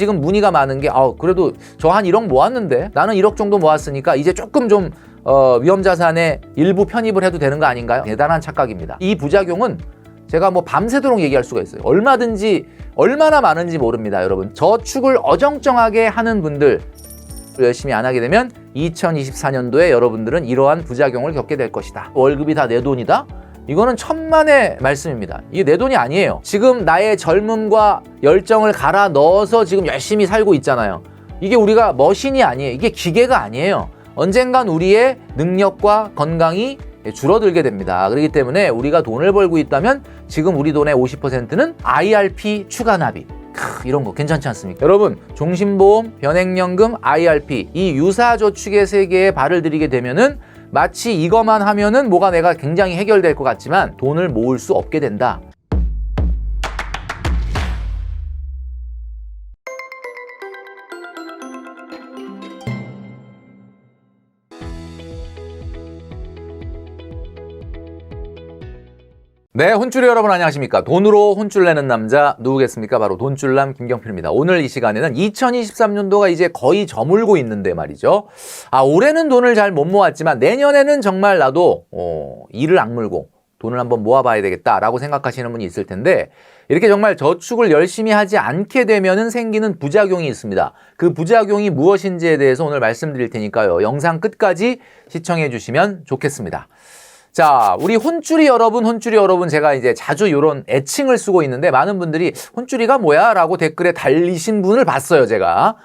지금 문의가 많은 게 그래도 저 한 1억 모았는데 나는 1억 정도 모았으니까 이제 조금 좀 위험자산에 일부 편입을 해도 되는 거 아닌가요? 대단한 착각입니다. 이 부작용은 제가 뭐 밤새도록 얘기할 수가 있어요. 얼마든지 얼마나 많은지 모릅니다. 여러분, 저축을 어정쩡하게 하는 분들 열심히 안 하게 되면 2024년도에 여러분들은 이러한 부작용을 겪게 될 것이다. 월급이 다 내 돈이다? 이거는 천만의 말씀입니다. 이게 내 돈이 아니에요. 지금 나의 젊음과 열정을 갈아 넣어서 지금 열심히 살고 있잖아요. 이게 우리가 머신이 아니에요. 이게 기계가 아니에요. 언젠간 우리의 능력과 건강이 줄어들게 됩니다. 그렇기 때문에 우리가 돈을 벌고 있다면 지금 우리 돈의 50%는 IRP 추가 납입. 이런 거 괜찮지 않습니까? 여러분, 종신보험, 변액연금, IRP 이 유사저축의 세계에 발을 들이게 되면은 마치 이것만 하면은 뭐가 내가 굉장히 해결될 것 같지만 돈을 모을 수 없게 된다. 네, 혼쭐이 여러분 안녕하십니까? 돈으로 혼쭐 내는 남자 누구겠습니까? 바로 돈줄남 김경필입니다. 오늘 이 시간에는 2023년도가 이제 거의 저물고 있는데 말이죠. 올해는 돈을 잘 못 모았지만 내년에는 정말 나도 이를 악물고 돈을 한번 모아봐야 되겠다라고 생각하시는 분이 있을 텐데, 이렇게 정말 저축을 열심히 하지 않게 되면은 생기는 부작용이 있습니다. 그 부작용이 무엇인지에 대해서 오늘 말씀드릴 테니까요. 영상 끝까지 시청해 주시면 좋겠습니다. 자, 우리 혼쭐이 여러분, 제가 이제 자주 이런 애칭을 쓰고 있는데 많은 분들이 혼쭐이가 뭐야? 라고 댓글에 달리신 분을 봤어요, 제가.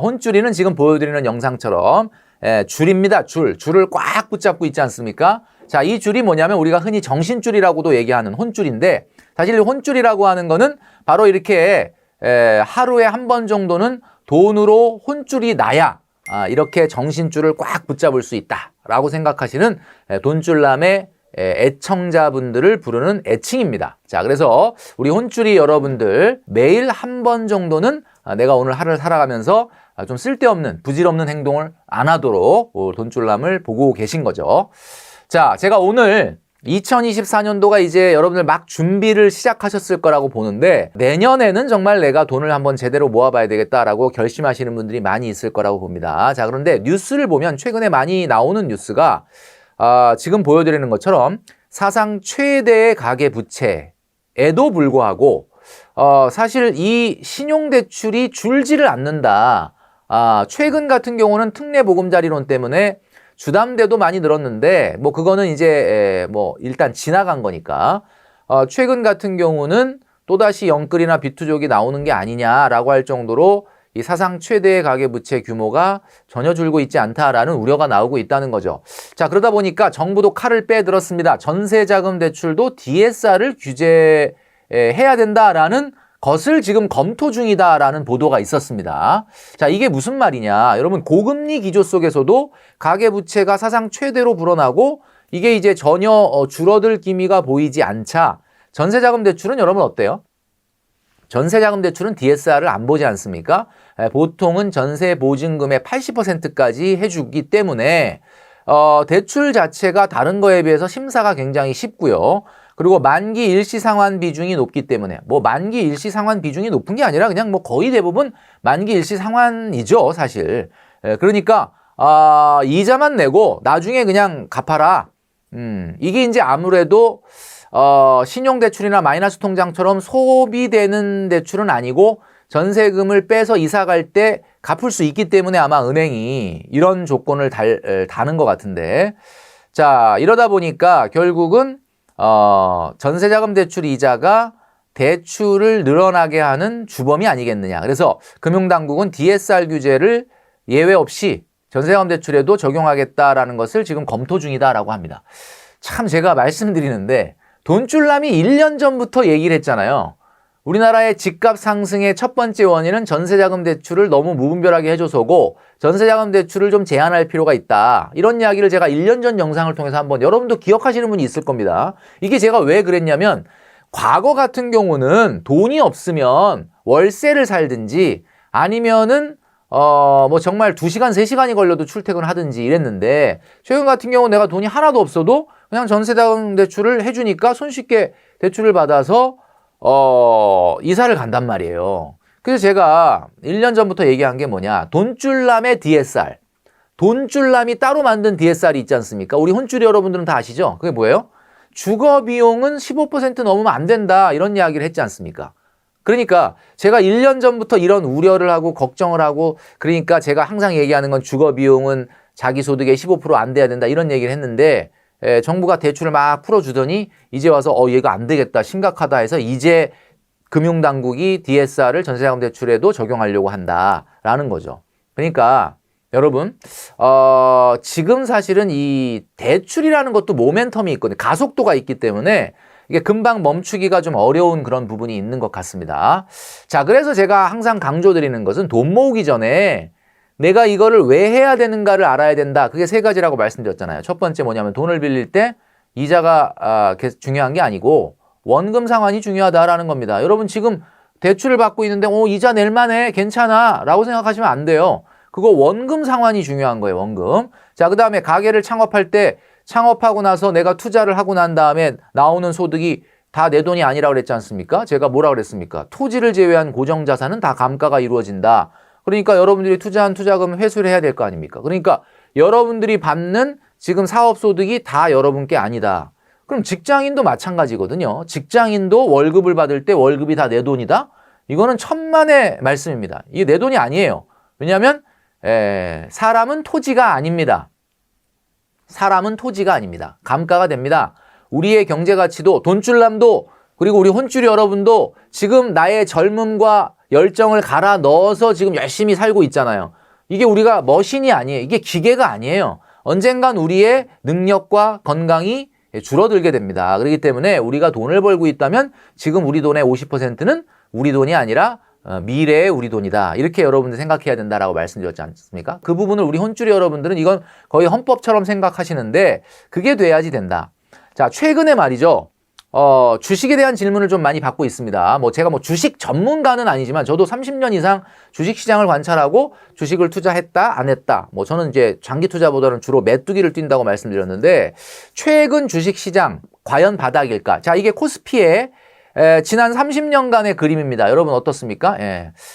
혼쭐이는 지금 보여드리는 영상처럼 줄입니다, 줄을 꽉 붙잡고 있지 않습니까? 자, 이 줄이 뭐냐면 우리가 흔히 정신줄이라고도 얘기하는 혼줄인데, 사실 이 혼줄이라고 하는 거는 바로 이렇게 하루에 한 번 정도는 돈으로 혼줄이 나야 이렇게 정신줄을 꽉 붙잡을 수 있다라고 생각하시는 돈줄남의 애청자분들을 부르는 애칭입니다. 자, 그래서 우리 혼줄이 여러분들 매일 한 번 정도는 내가 오늘 하루를 살아가면서 좀 쓸데없는 부질없는 행동을 안 하도록 돈줄남을 보고 계신 거죠. 자, 제가 오늘 2024년도가 이제 여러분들 막 준비를 시작하셨을 거라고 보는데, 내년에는 정말 내가 돈을 한번 제대로 모아봐야 되겠다라고 결심하시는 분들이 많이 있을 거라고 봅니다. 자, 그런데 뉴스를 보면 최근에 많이 나오는 뉴스가 지금 보여드리는 것처럼 사상 최대의 가계부채에도 불구하고 사실 이 신용대출이 줄지를 않는다. 최근 같은 경우는 특례보금자리론 때문에 주담대도 많이 늘었는데 뭐 그거는 이제 뭐 일단 지나간 거니까 최근 같은 경우는 또다시 영끌이나 비투족이 나오는 게 아니냐라고 할 정도로 이 사상 최대의 가계부채 규모가 전혀 줄고 있지 않다라는 우려가 나오고 있다는 거죠. 자, 그러다 보니까 정부도 칼을 빼들었습니다. 전세자금 대출도 DSR을 규제해야 된다라는 것을 지금 검토 중이다라는 보도가 있었습니다. 자, 이게 무슨 말이냐? 여러분, 고금리 기조 속에서도 가계부채가 사상 최대로 불어나고 이게 이제 전혀 줄어들 기미가 보이지 않자 전세자금 대출은 여러분 어때요? 전세자금 대출은 DSR을 안 보지 않습니까? 보통은 전세 보증금의 80%까지 해주기 때문에 대출 자체가 다른 거에 비해서 심사가 굉장히 쉽고요. 그리고 만기 일시 상환 비중이 높기 때문에, 뭐 만기 일시 상환 비중이 높은 게 아니라 그냥 뭐 거의 대부분 만기 일시 상환이죠, 사실. 그러니까 이자만 내고 나중에 그냥 갚아라. 이게 이제 아무래도 신용대출이나 마이너스 통장처럼 소비되는 대출은 아니고 전세금을 빼서 이사 갈 때 갚을 수 있기 때문에 아마 은행이 이런 조건을 다는 것 같은데, 자, 이러다 보니까 결국은 전세자금 대출 이자가 대출을 늘어나게 하는 주범이 아니겠느냐. 그래서 금융당국은 DSR 규제를 예외 없이 전세자금 대출에도 적용하겠다라는 것을 지금 검토 중이다라고 합니다. 참, 제가 말씀드리는데 돈줄남이 1년 전부터 얘기를 했잖아요. 우리나라의 집값 상승의 첫 번째 원인은 전세자금 대출을 너무 무분별하게 해줘서고 전세자금 대출을 좀 제한할 필요가 있다. 이런 이야기를 제가 1년 전 영상을 통해서 한번 여러분도 기억하시는 분이 있을 겁니다. 이게 제가 왜 그랬냐면 과거 같은 경우는 돈이 없으면 월세를 살든지 아니면은 뭐 정말 2시간, 3시간이 걸려도 출퇴근을 하든지 이랬는데, 최근 같은 경우 내가 돈이 하나도 없어도 그냥 전세자금 대출을 해주니까 손쉽게 대출을 받아서 이사를 간단 말이에요. 그래서 제가 1년 전부터 얘기한 게 뭐냐. 돈줄남의 DSR. 돈줄남이 따로 만든 DSR이 있지 않습니까? 우리 혼줄이 여러분들은 다 아시죠? 그게 뭐예요? 주거 비용은 15% 넘으면 안 된다. 이런 이야기를 했지 않습니까? 그러니까 제가 1년 전부터 이런 우려를 하고 걱정을 하고 그러니까 제가 항상 얘기하는 건 주거 비용은 자기 소득의 15%안 돼야 된다. 이런 얘기를 했는데 정부가 대출을 막 풀어주더니 이제 와서 얘가 안 되겠다. 심각하다 해서 이제 금융당국이 DSR을 전세자금 대출에도 적용하려고 한다라는 거죠. 그러니까 여러분 지금 사실은 이 대출이라는 것도 모멘텀이 있거든요. 가속도가 있기 때문에 이게 금방 멈추기가 좀 어려운 그런 부분이 있는 것 같습니다. 자, 그래서 제가 항상 강조드리는 것은 돈 모으기 전에 내가 이거를 왜 해야 되는가를 알아야 된다. 그게 세 가지라고 말씀드렸잖아요. 첫 번째 뭐냐면 돈을 빌릴 때 이자가 중요한 게 아니고 원금 상환이 중요하다라는 겁니다. 여러분 지금 대출을 받고 있는데 이자 낼 만해 괜찮아 라고 생각하시면 안 돼요. 그거 원금 상환이 중요한 거예요. 원금. 자, 그 다음에 가게를 창업할 때 창업하고 나서 내가 투자를 하고 난 다음에 나오는 소득이 다 내 돈이 아니라고 그랬지 않습니까? 제가 뭐라 그랬습니까? 토지를 제외한 고정자산은 다 감가가 이루어진다. 그러니까 여러분들이 투자한 투자금 회수를 해야 될 거 아닙니까? 그러니까 여러분들이 받는 지금 사업소득이 다 여러분께 아니다. 그럼 직장인도 마찬가지거든요. 직장인도 월급을 받을 때 월급이 다 내 돈이다? 이거는 천만의 말씀입니다. 이게 내 돈이 아니에요. 왜냐하면 사람은 토지가 아닙니다. 사람은 토지가 아닙니다. 감가가 됩니다. 우리의 경제가치도 돈줄남도 그리고 우리 혼줄이 여러분도 지금 나의 젊음과 열정을 갈아 넣어서 지금 열심히 살고 있잖아요. 이게 우리가 머신이 아니에요. 이게 기계가 아니에요. 언젠간 우리의 능력과 건강이 줄어들게 됩니다. 그렇기 때문에 우리가 돈을 벌고 있다면 지금 우리 돈의 50%는 우리 돈이 아니라 미래의 우리 돈이다. 이렇게 여러분들 생각해야 된다라고 말씀드렸지 않습니까? 그 부분을 우리 혼줄이 여러분들은 이건 거의 헌법처럼 생각하시는데 그게 돼야지 된다. 자, 최근에 말이죠. 주식에 대한 질문을 좀 많이 받고 있습니다. 제가 주식 전문가는 아니지만 저도 30년 이상 주식 시장을 관찰하고 주식을 투자했다, 안 했다. 저는 이제 장기 투자보다는 주로 메뚜기를 뛴다고 말씀드렸는데 최근 주식 시장 과연 바닥일까? 자, 이게 코스피의 지난 30년간의 그림입니다. 여러분 어떻습니까?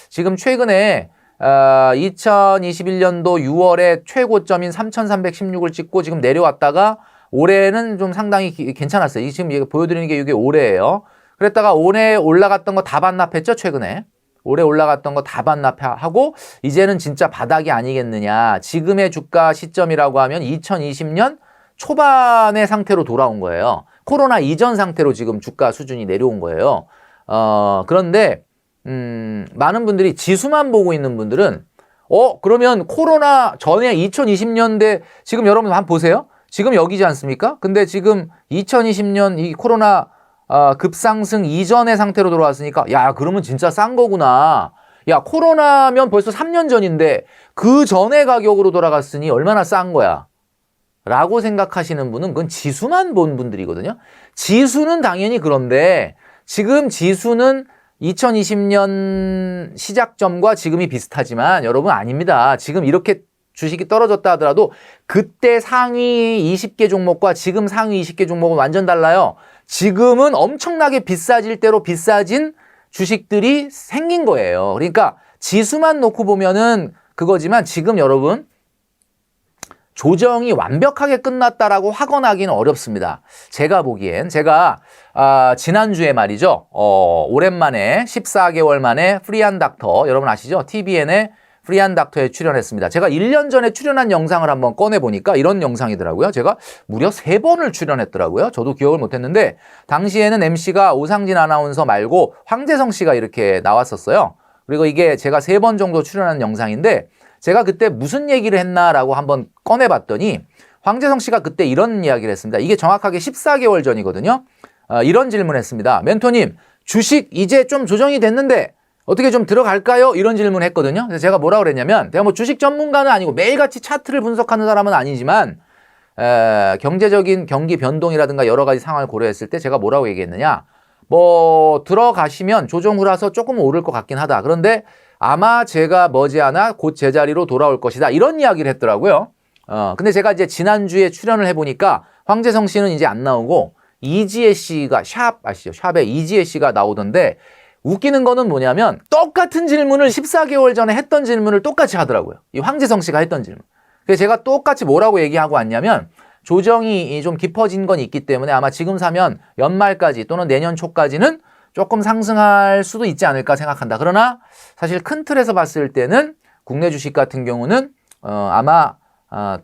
지금 최근에 2021년도 6월에 최고점인 3,316을 찍고 지금 내려왔다가 올해는 좀 상당히 괜찮았어요. 지금 보여드리는 게 이게 올해예요. 그랬다가 올해 올라갔던 거 다 반납했죠, 최근에. 올해 올라갔던 거 다 반납하고 이제는 진짜 바닥이 아니겠느냐. 지금의 주가 시점이라고 하면 2020년 초반의 상태로 돌아온 거예요. 코로나 이전 상태로 지금 주가 수준이 내려온 거예요. 그런데 많은 분들이 지수만 보고 있는 분들은 그러면 코로나 전에 2020년대 지금 여러분 한번 보세요. 지금 여기지 않습니까? 근데 지금 2020년 이 코로나 급상승 이전의 상태로 돌아왔으니까 야, 그러면 진짜 싼 거구나. 야, 코로나면 벌써 3년 전인데 그 전의 가격으로 돌아갔으니 얼마나 싼 거야. 라고 생각하시는 분은 그건 지수만 본 분들이거든요. 지수는 당연히 그런데 지금 지수는 2020년 시작점과 지금이 비슷하지만 여러분 아닙니다. 지금 이렇게 주식이 떨어졌다 하더라도 그때 상위 20개 종목과 지금 상위 20개 종목은 완전 달라요. 지금은 엄청나게 비싸질 대로 비싸진 주식들이 생긴 거예요. 그러니까 지수만 놓고 보면은 그거지만 지금 여러분 조정이 완벽하게 끝났다라고 확언하기는 어렵습니다. 제가 보기엔 제가 지난주에 말이죠. 오랜만에 14개월 만에 프리한 닥터 여러분 아시죠? TVN의 프리한 닥터에 출연했습니다. 제가 1년 전에 출연한 영상을 한번 꺼내보니까 이런 영상이더라고요. 제가 무려 3번을 출연했더라고요. 저도 기억을 못했는데 당시에는 MC가 오상진 아나운서 말고 황재성 씨가 이렇게 나왔었어요. 그리고 이게 제가 3번 정도 출연한 영상인데 제가 그때 무슨 얘기를 했나라고 한번 꺼내봤더니 황재성 씨가 그때 이런 이야기를 했습니다. 이게 정확하게 14개월 전이거든요. 이런 질문을 했습니다. 멘토님, 주식 이제 좀 조정이 됐는데 어떻게 좀 들어갈까요? 이런 질문을 했거든요. 그래서 제가 뭐라고 그랬냐면 제가 주식 전문가는 아니고 매일같이 차트를 분석하는 사람은 아니지만 경제적인 경기 변동이라든가 여러 가지 상황을 고려했을 때 제가 뭐라고 얘기했느냐. 들어가시면 조정 후라서 조금 오를 것 같긴 하다. 그런데 아마 제가 머지않아 곧 제자리로 돌아올 것이다. 이런 이야기를 했더라고요. 근데 제가 이제 지난주에 출연을 해보니까 황재성 씨는 이제 안 나오고 이지혜 씨가 샵 아시죠? 샵에 이지혜 씨가 나오던데 웃기는 거는 뭐냐면 똑같은 질문을 14개월 전에 했던 질문을 똑같이 하더라고요. 이 황재성 씨가 했던 질문. 그래서 제가 똑같이 뭐라고 얘기하고 왔냐면 조정이 좀 깊어진 건 있기 때문에 아마 지금 사면 연말까지 또는 내년 초까지는 조금 상승할 수도 있지 않을까 생각한다. 그러나 사실 큰 틀에서 봤을 때는 국내 주식 같은 경우는 아마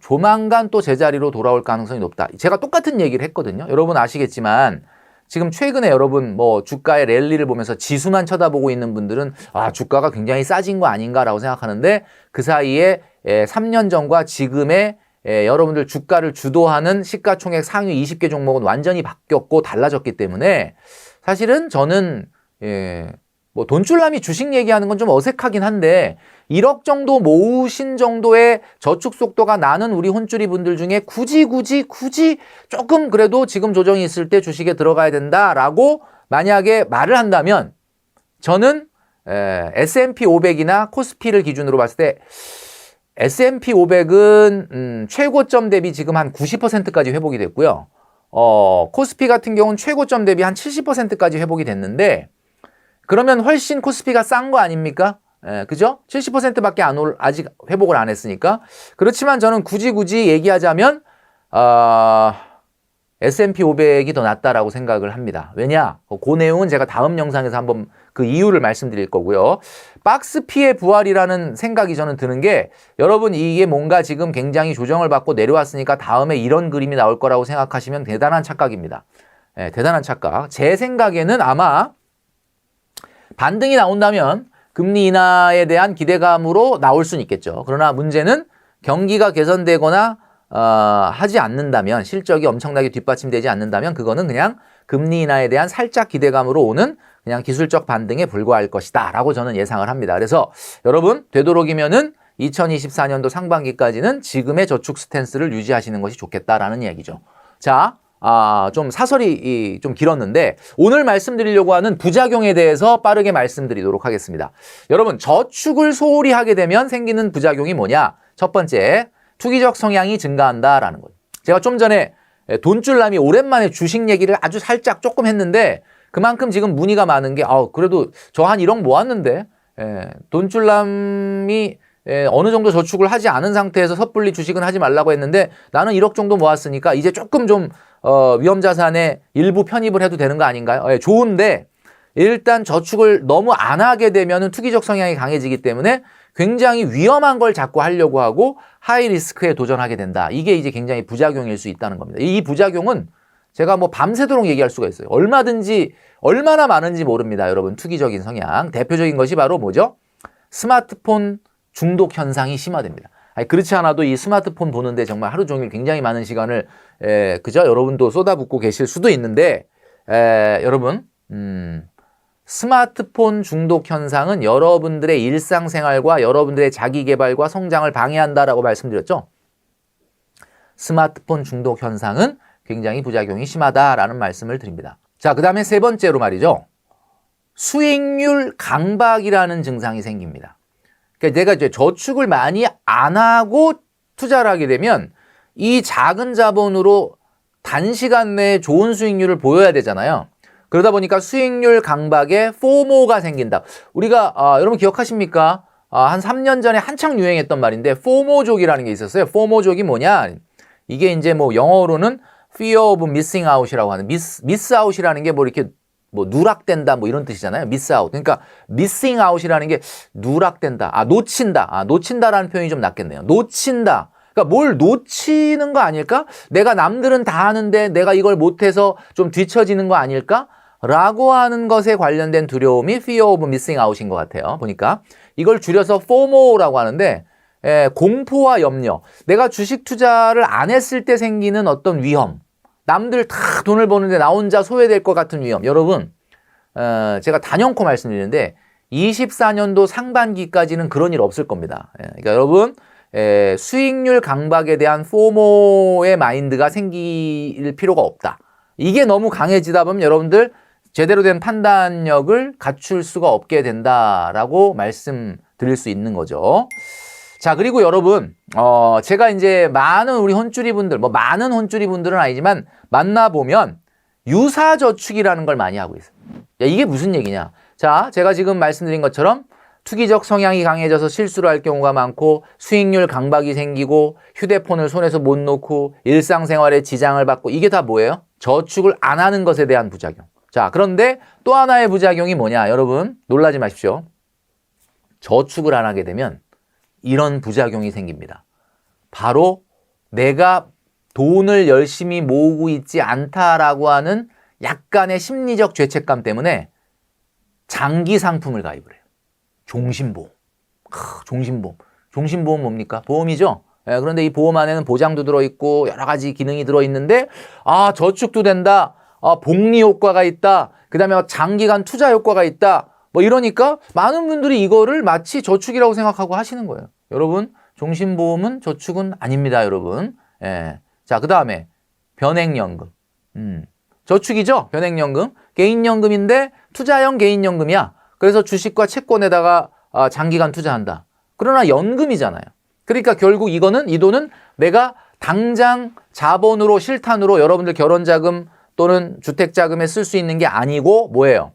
조만간 또 제자리로 돌아올 가능성이 높다. 제가 똑같은 얘기를 했거든요. 여러분 아시겠지만 지금 최근에 여러분 뭐 주가의 랠리를 보면서 지수만 쳐다보고 있는 분들은 주가가 굉장히 싸진 거 아닌가라고 생각하는데 그 사이에 3년 전과 지금의 여러분들 주가를 주도하는 시가총액 상위 20개 종목은 완전히 바뀌었고 달라졌기 때문에 사실은 저는 뭐 돈줄남이 주식 얘기하는 건 좀 어색하긴 한데 1억 정도 모으신 정도의 저축 속도가 나는 우리 혼줄이 분들 중에 굳이 조금 그래도 지금 조정이 있을 때 주식에 들어가야 된다라고 만약에 말을 한다면 저는 S&P 500이나 코스피를 기준으로 봤을 때 S&P 500은 최고점 대비 지금 한 90%까지 회복이 됐고요. 코스피 같은 경우는 최고점 대비 한 70%까지 회복이 됐는데 그러면 훨씬 코스피가 싼 거 아닙니까? 그죠? 70%밖에 아직 회복을 안 했으니까. 그렇지만 저는 굳이 얘기하자면 S&P 500이 더 낫다라고 생각을 합니다. 왜냐? 그 내용은 제가 다음 영상에서 한번 그 이유를 말씀드릴 거고요. 박스피의 부활이라는 생각이 저는 드는 게 여러분 이게 뭔가 지금 굉장히 조정을 받고 내려왔으니까 다음에 이런 그림이 나올 거라고 생각하시면 대단한 착각입니다. 대단한 착각. 제 생각에는 아마 반등이 나온다면 금리 인하에 대한 기대감으로 나올 수는 있겠죠. 그러나 문제는 경기가 개선되거나 하지 않는다면 실적이 엄청나게 뒷받침되지 않는다면 그거는 그냥 금리 인하에 대한 살짝 기대감으로 오는 그냥 기술적 반등에 불과할 것이다 라고 저는 예상을 합니다. 그래서 여러분 되도록이면은 2024년도 상반기까지는 지금의 저축 스탠스를 유지하시는 것이 좋겠다라는 이야기죠. 자, 좀 사설이 좀 길었는데 오늘 말씀드리려고 하는 부작용에 대해서 빠르게 말씀드리도록 하겠습니다. 여러분 저축을 소홀히 하게 되면 생기는 부작용이 뭐냐? 첫 번째, 투기적 성향이 증가한다라는 거죠. 제가 좀 전에 돈줄남이 오랜만에 주식 얘기를 아주 살짝 조금 했는데 그만큼 지금 문의가 많은 게 그래도 저 한 1억 모았는데 돈줄남이 어느 정도 저축을 하지 않은 상태에서 섣불리 주식은 하지 말라고 했는데 나는 1억 정도 모았으니까 이제 조금 좀 위험자산에 일부 편입을 해도 되는 거 아닌가요? 좋은데 일단 저축을 너무 안 하게 되면은 투기적 성향이 강해지기 때문에 굉장히 위험한 걸 자꾸 하려고 하고 하이 리스크에 도전하게 된다. 이게 이제 굉장히 부작용일 수 있다는 겁니다. 이 부작용은 제가 뭐 밤새도록 얘기할 수가 있어요. 얼마나 많은지 모릅니다. 여러분 투기적인 성향. 대표적인 것이 바로 뭐죠? 스마트폰 중독 현상이 심화됩니다. 그렇지 않아도 이 스마트폰 보는데 정말 하루 종일 굉장히 많은 시간을 그죠? 여러분도 쏟아붓고 계실 수도 있는데 여러분 스마트폰 중독 현상은 여러분들의 일상생활과 여러분들의 자기개발과 성장을 방해한다라고 말씀드렸죠. 스마트폰 중독 현상은 굉장히 부작용이 심하다라는 말씀을 드립니다. 자, 그 다음에 세 번째로 말이죠. 수익률 강박이라는 증상이 생깁니다. 그러니까 내가 이제 저축을 많이 안 하고 투자를 하게 되면 이 작은 자본으로 단시간 내에 좋은 수익률을 보여야 되잖아요. 그러다 보니까 수익률 강박에 포모가 생긴다. 우리가 여러분 기억하십니까? 한 3년 전에 한창 유행했던 말인데 포모족이라는 게 있었어요. 포모족이 뭐냐? 이게 이제 뭐 영어로는 fear of missing out이라고 하는 miss out이라는 게 뭐 이렇게 뭐 누락된다 뭐 이런 뜻이잖아요. miss out. 그러니까 missing out이라는 게 누락된다. 놓친다. 놓친다라는 표현이 좀 낫겠네요. 놓친다. 그러니까 뭘 놓치는 거 아닐까? 내가 남들은 다 하는데 내가 이걸 못해서 좀 뒤처지는 거 아닐까? 라고 하는 것에 관련된 두려움이 fear of missing out인 것 같아요. 보니까 이걸 줄여서 FOMO라고 하는데 공포와 염려. 내가 주식 투자를 안 했을 때 생기는 어떤 위험. 남들 다 돈을 버는데 나 혼자 소외될 것 같은 위험. 여러분 제가 단연코 말씀드리는데 24년도 상반기까지는 그런 일 없을 겁니다. 그러니까 여러분 수익률 강박에 대한 포모의 마인드가 생길 필요가 없다. 이게 너무 강해지다 보면 여러분들 제대로 된 판단력을 갖출 수가 없게 된다라고 말씀드릴 수 있는 거죠. 자, 그리고 여러분 제가 이제 많은 우리 혼주리 분들, 뭐 많은 혼주리 분들은 아니지만 만나보면 유사저축이라는 걸 많이 하고 있어요. 야, 이게 무슨 얘기냐? 자, 제가 지금 말씀드린 것처럼 투기적 성향이 강해져서 실수를 할 경우가 많고 수익률 강박이 생기고 휴대폰을 손에서 못 놓고 일상생활에 지장을 받고 이게 다 뭐예요? 저축을 안 하는 것에 대한 부작용. 자, 그런데 또 하나의 부작용이 뭐냐? 여러분 놀라지 마십시오. 저축을 안 하게 되면 이런 부작용이 생깁니다. 바로 내가 돈을 열심히 모으고 있지 않다라고 하는 약간의 심리적 죄책감 때문에 장기 상품을 가입을 해요. 종신보험. 종신보험. 종신보험 뭡니까? 보험이죠? 예, 그런데 이 보험 안에는 보장도 들어있고 여러 가지 기능이 들어있는데 저축도 된다. 복리 효과가 있다. 그 다음에 장기간 투자 효과가 있다. 뭐 이러니까 많은 분들이 이거를 마치 저축이라고 생각하고 하시는 거예요. 여러분, 종신보험은 저축은 아닙니다, 여러분. 예. 자, 그 다음에 변액연금. 저축이죠? 변액연금. 개인연금인데 투자형 개인연금이야. 그래서 주식과 채권에다가 장기간 투자한다. 그러나 연금이잖아요. 그러니까 결국 이 돈은 내가 당장 자본으로 실탄으로 여러분들 결혼자금 또는 주택자금에 쓸 수 있는 게 아니고 뭐예요?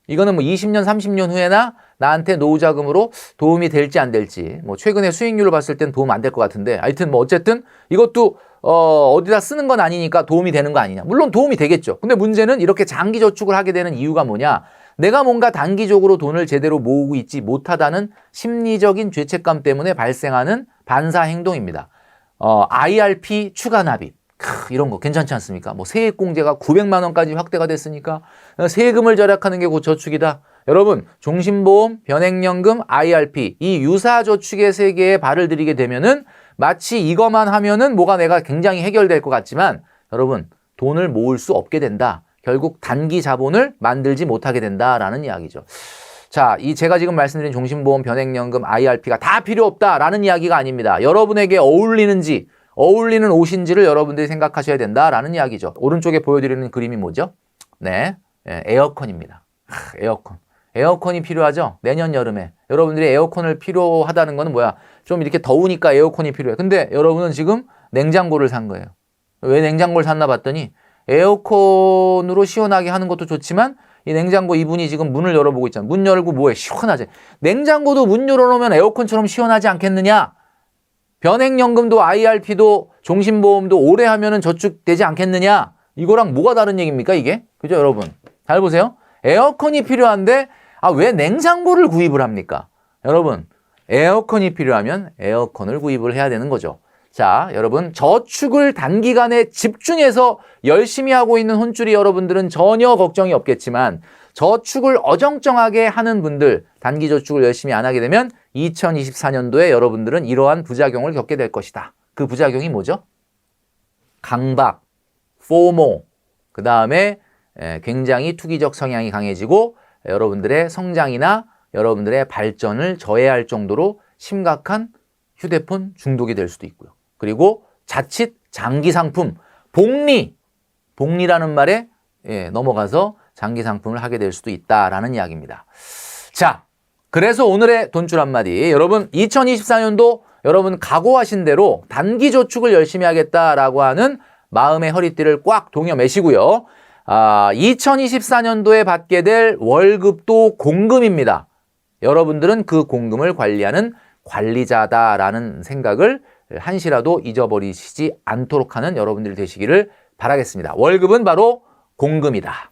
이거는 뭐 20년, 30년 후에나 나한테 노후자금으로 도움이 될지 안 될지 뭐 최근에 수익률을 봤을 땐 도움 안 될 것 같은데 하여튼 뭐 어쨌든 이것도 어디다 쓰는 건 아니니까 도움이 되는 거 아니냐. 물론 도움이 되겠죠. 근데 문제는 이렇게 장기 저축을 하게 되는 이유가 뭐냐. 내가 뭔가 단기적으로 돈을 제대로 모으고 있지 못하다는 심리적인 죄책감 때문에 발생하는 반사 행동입니다. IRP 추가 납입. 이런 거 괜찮지 않습니까? 뭐 세액공제가 900만 원까지 확대가 됐으니까 세금을 절약하는 게 곧 저축이다. 여러분, 종신보험, 변액연금, IRP 이 유사저축의 세계에 발을 들이게 되면은 마치 이것만 하면은 뭐가 내가 굉장히 해결될 것 같지만 여러분, 돈을 모을 수 없게 된다. 결국 단기 자본을 만들지 못하게 된다라는 이야기죠. 자, 이 제가 지금 말씀드린 종신보험, 변액연금, IRP가 다 필요 없다라는 이야기가 아닙니다. 여러분에게 어울리는 옷인지를 여러분들이 생각하셔야 된다라는 이야기죠. 오른쪽에 보여드리는 그림이 뭐죠? 네, 에어컨입니다. 에어컨. 에어컨이 필요하죠? 내년 여름에. 여러분들이 에어컨을 필요하다는 거는 뭐야? 좀 이렇게 더우니까 에어컨이 필요해. 근데 여러분은 지금 냉장고를 산 거예요. 왜 냉장고를 샀나 봤더니 에어컨으로 시원하게 하는 것도 좋지만 이 냉장고 이분이 지금 문을 열어보고 있잖아. 문 열고 뭐해? 시원하지. 냉장고도 문 열어놓으면 에어컨처럼 시원하지 않겠느냐? 변액연금도 IRP도 종신보험도 오래 하면은 저축되지 않겠느냐? 이거랑 뭐가 다른 얘기입니까, 이게? 그죠, 여러분? 잘 보세요. 에어컨이 필요한데 왜 냉장고를 구입을 합니까? 여러분, 에어컨이 필요하면 에어컨을 구입을 해야 되는 거죠. 자, 여러분, 저축을 단기간에 집중해서 열심히 하고 있는 혼쭐이 여러분들은 전혀 걱정이 없겠지만 저축을 어정쩡하게 하는 분들, 단기 저축을 열심히 안 하게 되면 2024년도에 여러분들은 이러한 부작용을 겪게 될 것이다. 그 부작용이 뭐죠? 강박, 포모, 그 다음에 굉장히 투기적 성향이 강해지고 여러분들의 성장이나 여러분들의 발전을 저해할 정도로 심각한 휴대폰 중독이 될 수도 있고요. 그리고 자칫 장기 상품, 복리라는 말에 넘어가서 장기 상품을 하게 될 수도 있다라는 이야기입니다. 자, 그래서 오늘의 돈줄 한마디. 여러분, 2024년도 여러분 각오하신 대로 단기 저축을 열심히 하겠다라고 하는 마음의 허리띠를 꽉 동여 매시고요. 2024년도에 받게 될 월급도 공금입니다. 여러분들은 그 공금을 관리하는 관리자다라는 생각을 한시라도 잊어버리시지 않도록 하는 여러분들이 되시기를 바라겠습니다. 월급은 바로 공금이다.